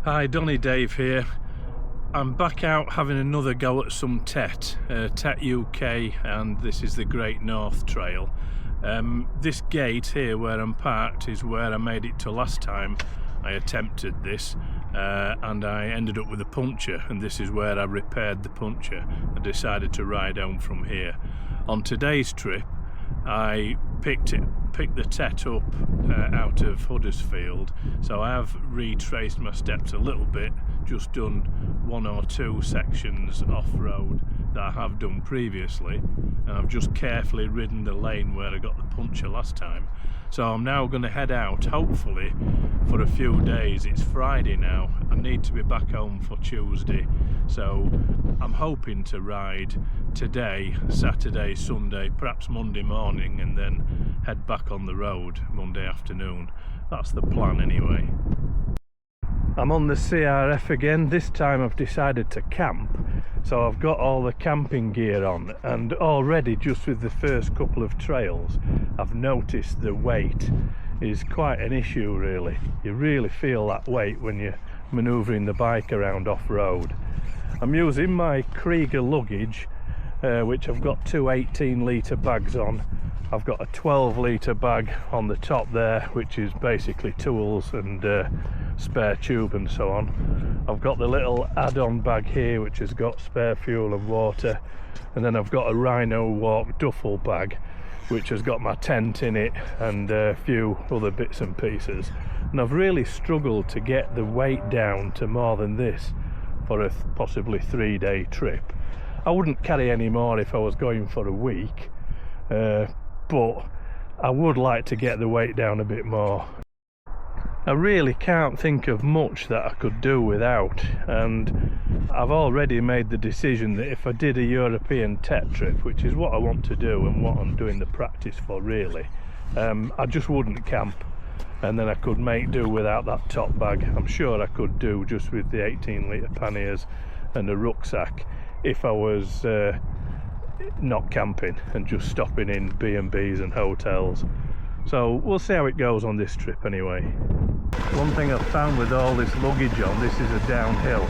Hi, Donny Dave here. I'm back out having another go at some TET, TET UK, and this is the Great North Trail. This gate here where I'm parked is where I made it to last time I attempted this, and I ended up with a puncture, and this is where I repaired the puncture and decided to ride home from here. On today's trip I picked the TET up out of Huddersfield, so I have retraced my steps a little bit, just done one or two sections off-road that I have done previously, and I've just carefully ridden the lane where I got the puncture last time. So I'm now going to head out, hopefully for a few days. It's Friday now, I need to be back home for Tuesday, so I'm hoping to ride today, Saturday, Sunday, perhaps Monday morning, and then head back on the road Monday afternoon. That's the plan anyway. I'm on the CRF again. This time I've decided to camp, so I've got all the camping gear on, and already just with the first couple of trails I've noticed the weight is quite an issue really. You really feel that weight when you're manoeuvring the bike around off-road. I'm using my Krieger luggage, which I've got two 18-litre bags on. I've got a 12-litre bag on the top there, which is basically tools and spare tube and so on. I've got the little add-on bag here which has got spare fuel and water, and then I've got a Rhino Walk duffel bag which has got my tent in it and a few other bits and pieces. And I've really struggled to get the weight down to more than this for a possibly 3-day trip. I wouldn't carry any more if I was going for a week, but I would like to get the weight down a bit more. I really can't think of much that I could do without, and I've already made the decision that if I did a European TET trip, which is what I want to do and what I'm doing the practice for really, I just wouldn't camp, and then I could make do without that top bag. I'm sure I could do just with the 18-litre panniers and a rucksack if I was not camping and just stopping in B&Bs and hotels. So we'll see how it goes on this trip anyway. One thing I've found with all this luggage on, this is a downhill.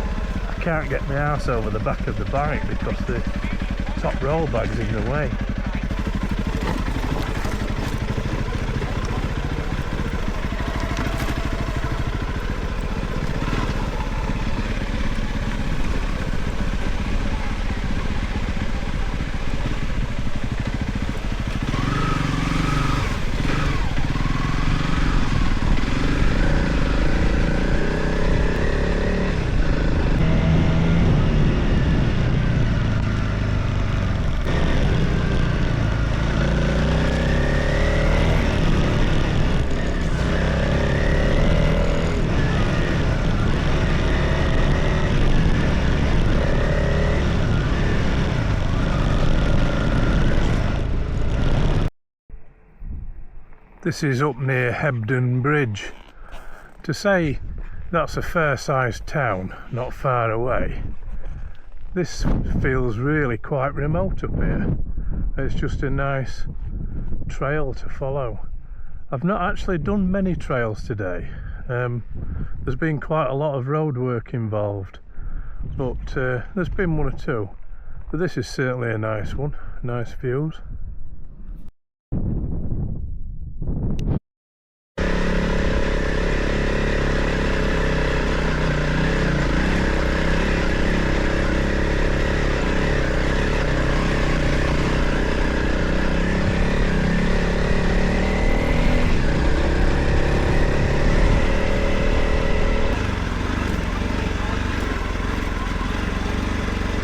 I can't get my arse over the back of the bike because the top roll bag's in the way. This is up near Hebden Bridge. To say that's a fair-sized town, not far away, this feels really quite remote up here. It's just a nice trail to follow. I've not actually done many trails today. There's been quite a lot of road work involved, but there's been one or two. But this is certainly a nice one, nice views.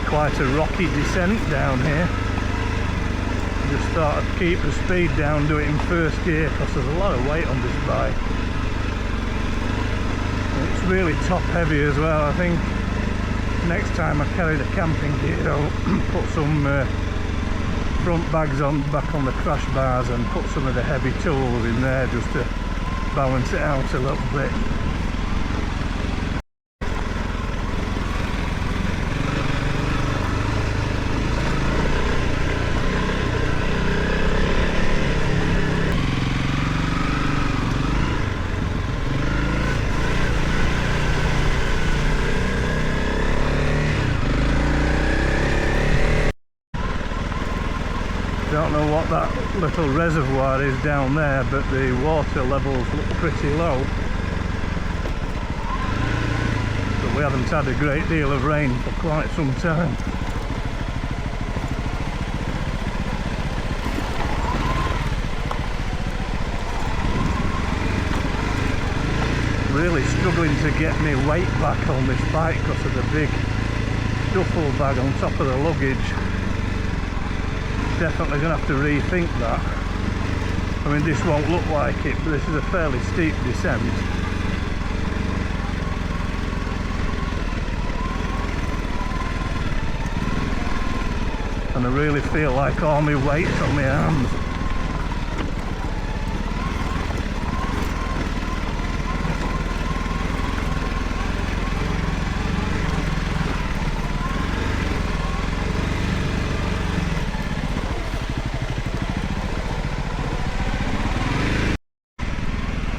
Quite a rocky descent down here. Just thought I'd keep the speed down, do it in first gear because there's a lot of weight on this bike. It's really top heavy as well. I think next time I carry the camping gear I'll put some front bags on back on the crash bars and put some of the heavy tools in there just to balance it out a little bit. know what that little reservoir is down there, but the water levels look pretty low. But we haven't had a great deal of rain for quite some time. Really struggling to get my weight back on this bike because of the big duffel bag on top of the luggage. Definitely going to have to rethink that. I mean, this won't look like it, but this is a fairly steep descent. And I really feel like all my weight's on my arms.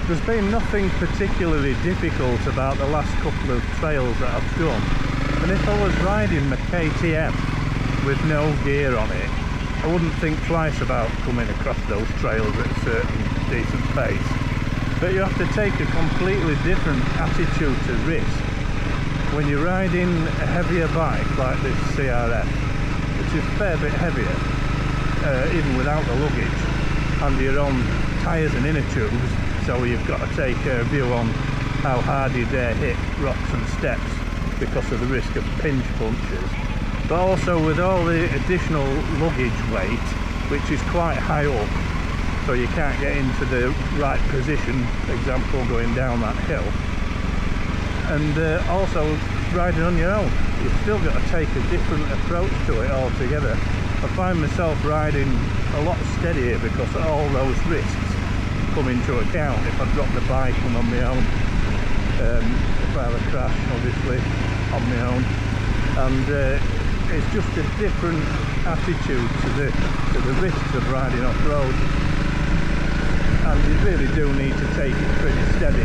There's been nothing particularly difficult about the last couple of trails that I've done, and if I was riding my KTM with no gear on it, I wouldn't think twice about coming across those trails at a certain decent pace. But you have to take a completely different attitude to risk when you're riding a heavier bike like this CRF, which is a fair bit heavier, even without the luggage, and your own tyres and inner tubes. So you've got to take a view on how hard you dare hit rocks and steps because of the risk of pinch punctures. But also with all the additional luggage weight, which is quite high up, so you can't get into the right position, for example going down that hill. And also riding on your own, you've still got to take a different approach to it altogether. I find myself riding a lot steadier because of all those risks come into account. If I drop the bike, I'm on my own. If I have a crash, obviously on my own. And it's just a different attitude to the risks of riding off-road. And you really do need to take it pretty steady.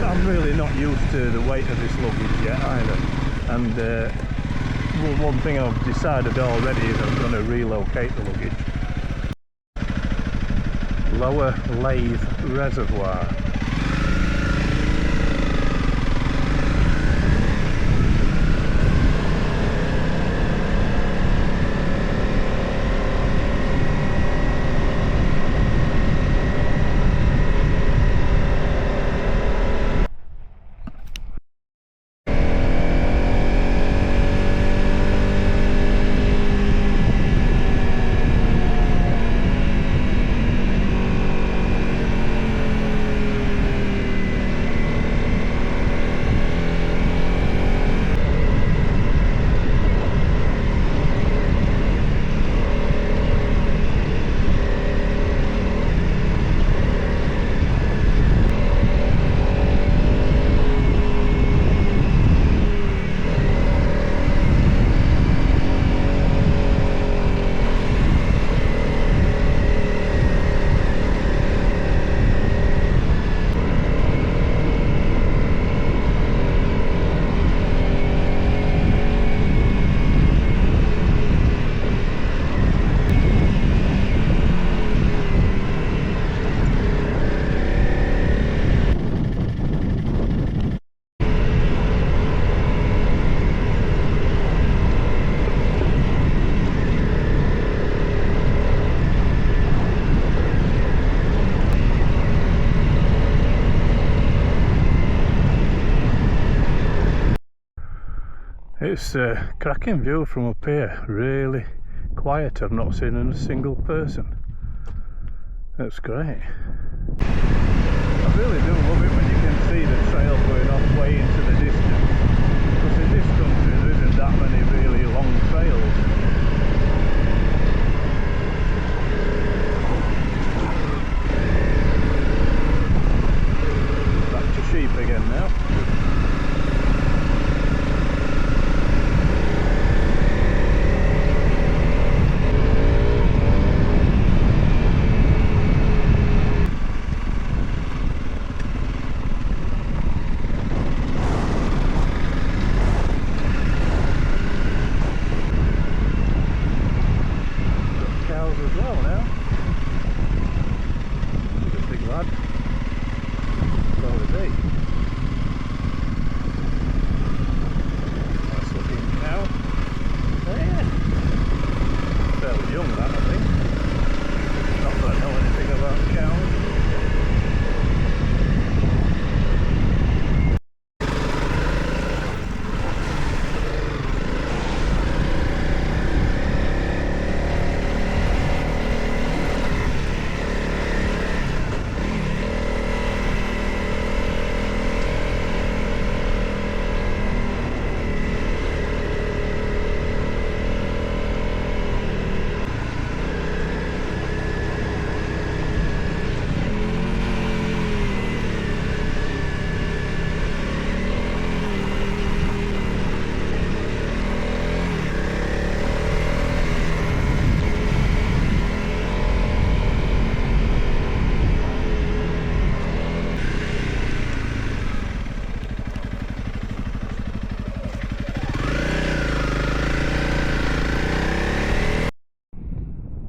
I'm really not used to the weight of this luggage yet either. And one thing I've decided already is I'm going to relocate the luggage. Lower Lathe Reservoir. It's a cracking view from up here, really quiet. I've not seen a single person. That's great. I really do love it when you can see the trail going off way into the distance, because in this country there isn't that many really long trails. Back to sheep again now.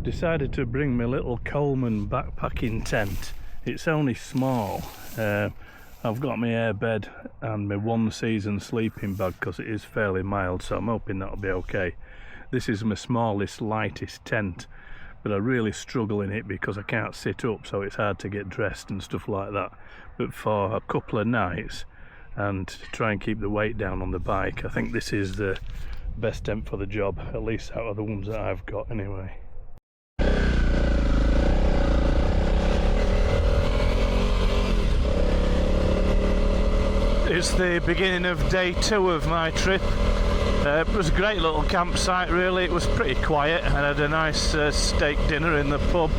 Decided to bring my little Coleman backpacking tent. It's only small. I've got my air bed and my one season sleeping bag because it is fairly mild, so I'm hoping that'll be okay. This is my smallest, lightest tent, but I really struggle in it because I can't sit up, so it's hard to get dressed and stuff like that. But for a couple of nights and to try and keep the weight down on the bike, I think this is the best tent for the job, at least out of the ones that I've got anyway. It's the beginning of day 2 of my trip. It was a great little campsite really. It was pretty quiet. I had a nice steak dinner in the pub,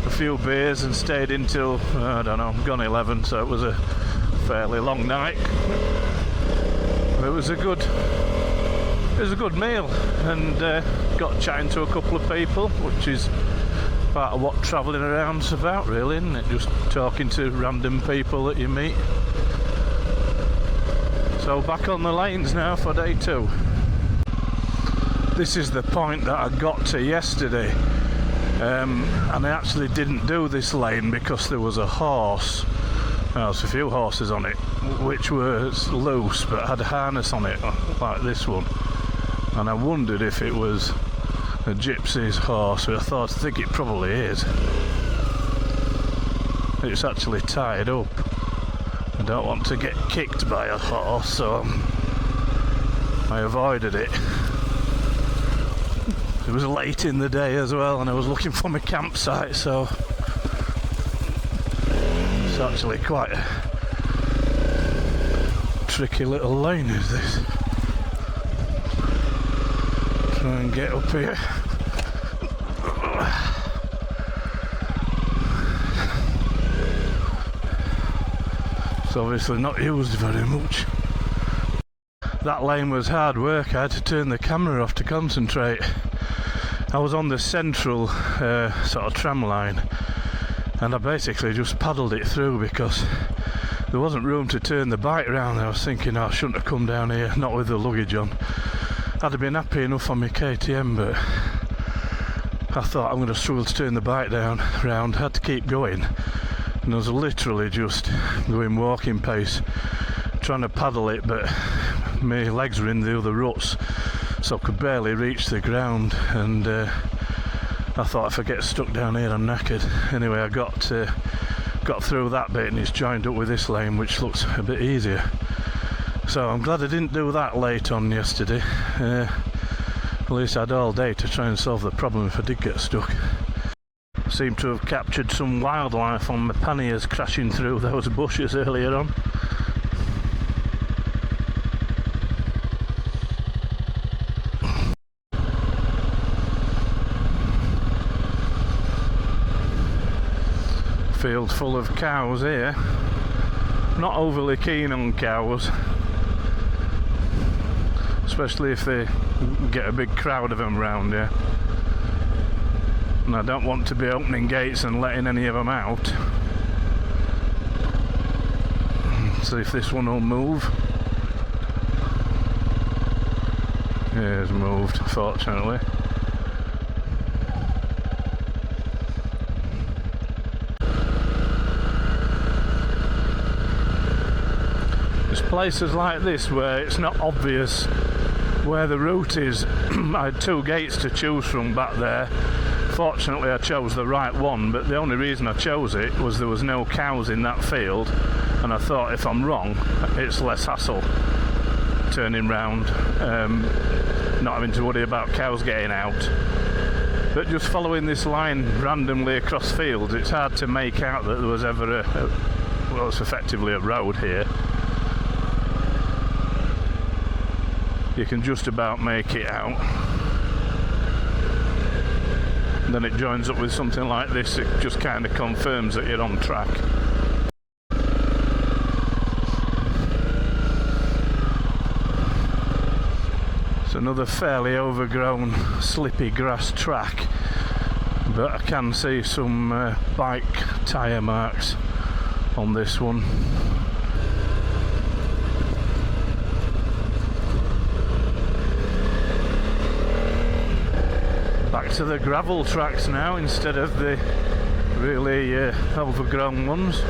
a few beers, and stayed until, I don't know, gone 11, so it was a fairly long night. It was a good meal, and got chatting to a couple of people, which is part of what travelling around's about really, isn't it? Just talking to random people that you meet. So back on the lanes now for day 2. This is the point that I got to yesterday, and I actually didn't do this lane because there was a horse. Well, there's a few horses on it, which was loose but had a harness on it like this one, and I wondered if it was a gypsy's horse, but I think it probably is. It's actually tied up. I don't want to get kicked by a horse, so I avoided it. It was late in the day as well, and I was looking for my campsite, so it's actually quite a tricky little lane, is this? Try and get up here. It's obviously not used very much. That lane was hard work. I had to turn the camera off to concentrate. I was on the central sort of tram line, and I basically just paddled it through because there wasn't room to turn the bike round. I was thinking, oh, I shouldn't have come down here, not with the luggage on. I'd have been happy enough on my KTM, but I thought I'm going to struggle to turn the bike round. Had to keep going. And I was literally just going walking pace, trying to paddle it, but my legs were in the other ruts, so I could barely reach the ground, and I thought if I get stuck down here I'm knackered. Anyway, I got through that bit, and it's joined up with this lane, which looks a bit easier. So I'm glad I didn't do that late on yesterday. At least I had all day to try and solve the problem if I did get stuck. Seem to have captured some wildlife on my panniers crashing through those bushes earlier on. Field full of cows here. Not overly keen on cows, especially if they get a big crowd of them round here. And I don't want to be opening gates and letting any of them out. See if this one will move. Yeah, it's moved, fortunately. There's places like this where it's not obvious where the route is. I had 2 gates to choose from back there. Fortunately I chose the right one, but the only reason I chose it was there was no cows in that field, and I thought if I'm wrong it's less hassle turning round, not having to worry about cows getting out. But just following this line randomly across fields, it's hard to make out that there was ever well, it's effectively a road here. You can just about make it out. Then it joins up with something like this. It just kind of confirms that you're on track. It's another fairly overgrown slippy grass track, but I can see some bike tyre marks on this one. back to the gravel tracks now instead of the really overgrown ones.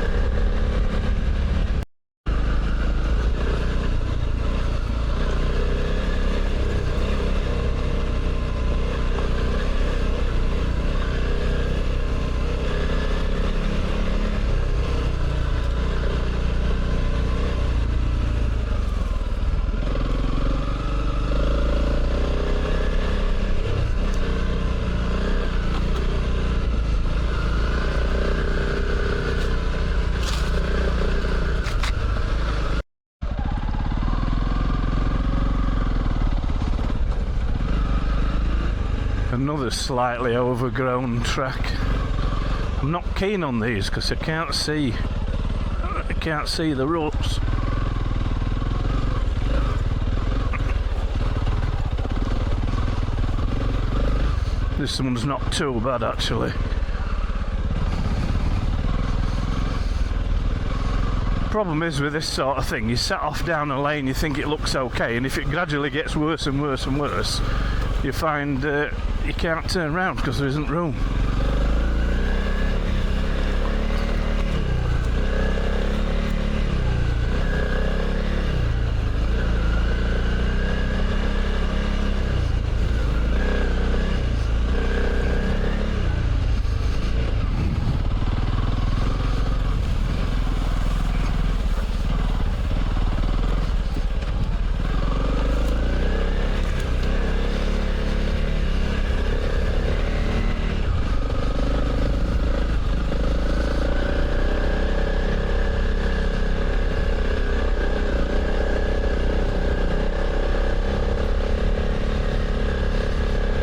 Another slightly overgrown track. I'm not keen on these because I can't see the ruts. This one's not too bad actually. Problem is with this sort of thing, you set off down a lane, you think it looks okay, and if it gradually gets worse and worse and worse, you find you can't turn around because there isn't room.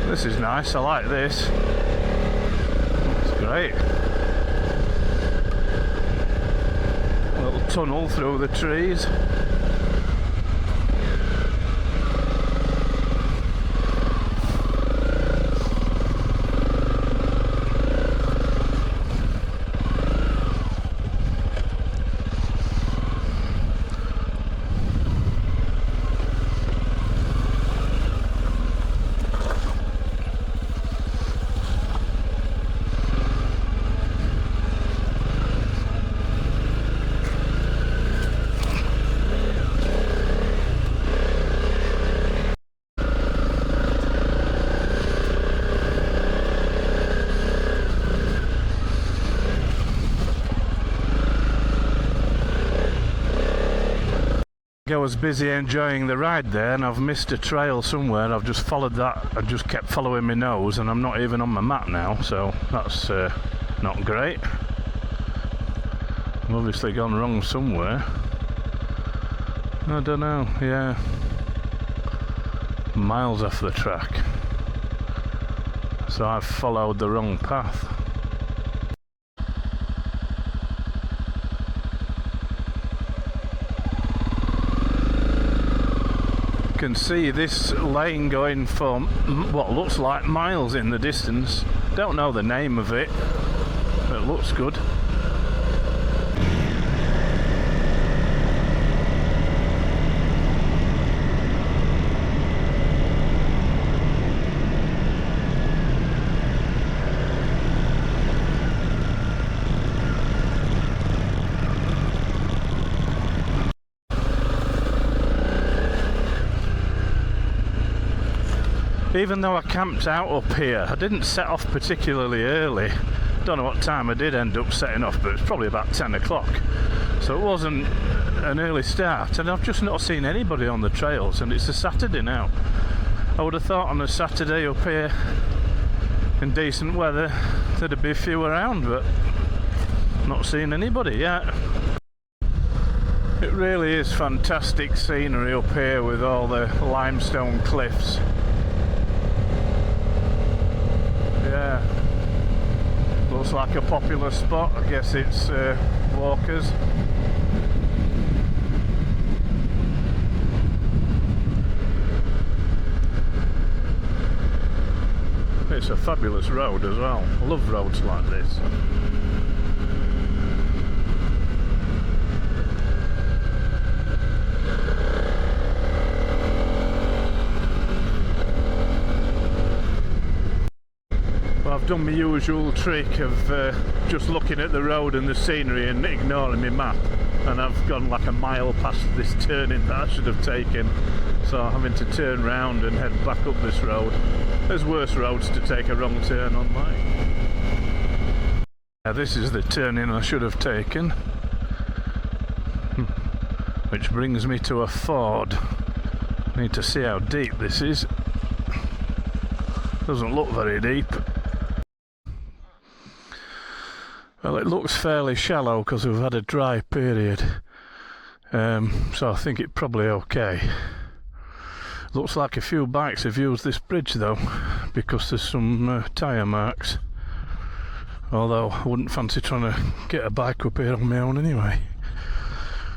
This is nice, I like this. It's great. A little tunnel through the trees. I was busy enjoying the ride there and I've missed a trail somewhere. I've just followed that. I just kept following my nose and I'm not even on my map now, so that's not great. I've obviously gone wrong somewhere. I don't know, yeah. Miles off the track. So I've followed the wrong path. Can see this lane going for what looks like miles in the distance. Don't know the name of it, but it looks good. Even though I camped out up here, I didn't set off particularly early. Don't know what time I did end up setting off, but it's probably about 10 o'clock. So it wasn't an early start, and I've just not seen anybody on the trails, and it's a Saturday now. I would have thought on a Saturday up here in decent weather there'd be a few around, but not seen anybody yet. It really is fantastic scenery up here with all the limestone cliffs. Yeah, looks like a popular spot. I guess it's walkers. It's a fabulous road as well. I love roads like this. done my usual trick of just looking at the road and the scenery and ignoring my map, and I've gone like a mile past this turning that I should have taken, so I'm having to turn round and head back up this road. There's worse roads to take a wrong turn on, like. Now this is the turning I should have taken, which brings me to a ford. I need to see how deep this is. Doesn't look very deep. Well, it looks fairly shallow because we've had a dry period, so I think it's probably okay. Looks like a few bikes have used this bridge though, because there's some tyre marks, although I wouldn't fancy trying to get a bike up here on my own anyway.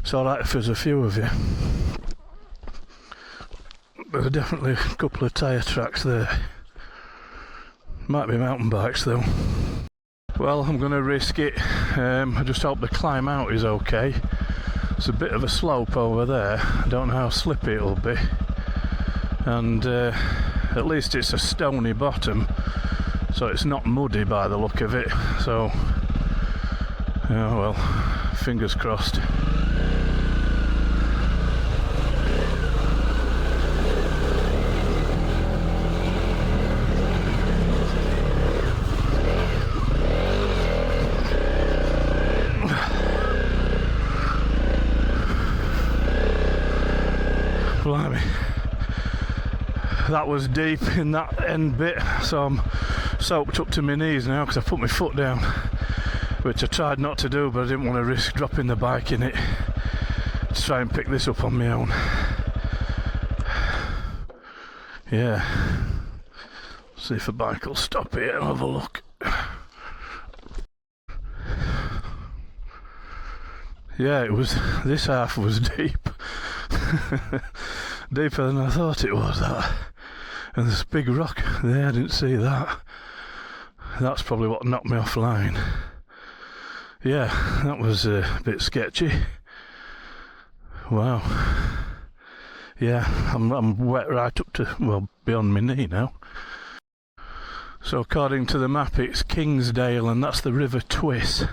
It's alright if there's a few of you. There are definitely a couple of tyre tracks there. Might be mountain bikes though. Well, I'm going to risk it. I just hope the climb out is okay. It's a bit of a slope over there. I don't know how slippy it'll be. And at least it's a stony bottom, so it's not muddy by the look of it. So, oh well, fingers crossed. Blimey, that was deep in that end bit, so I'm soaked up to my knees now because I put my foot down, which I tried not to do, but I didn't want to risk dropping the bike in it to try and pick this up on my own. Yeah, see if a bike will stop here and have a look. Yeah, it was, this half was deep. Deeper than I thought it was, that. And there's a big rock there, I didn't see that. That's probably what knocked me offline. Yeah, that was a bit sketchy. Wow. Yeah, I'm wet right up to, well, beyond my knee now. So according to the map it's Kingsdale and that's the River Twiss.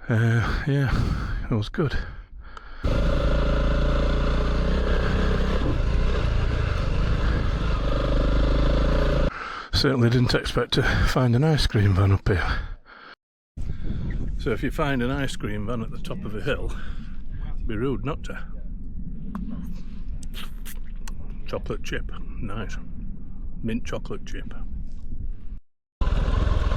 Yeah, it was good. Certainly didn't expect to find an ice cream van up here. So if you find an ice cream van at the top of a hill, it'd be rude not to. Chocolate chip, nice. Mint chocolate chip.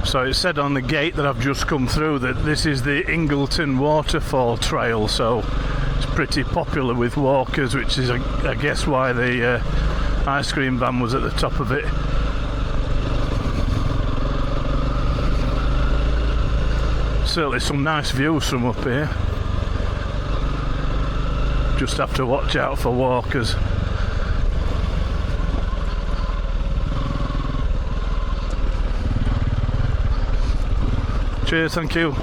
So it said on the gate that I've just come through that this is the Ingleton Waterfall Trail, so it's pretty popular with walkers, which is I guess why the ice cream van was at the top of it. Certainly some nice views from up here. Just have to watch out for walkers. Cheers, thank you.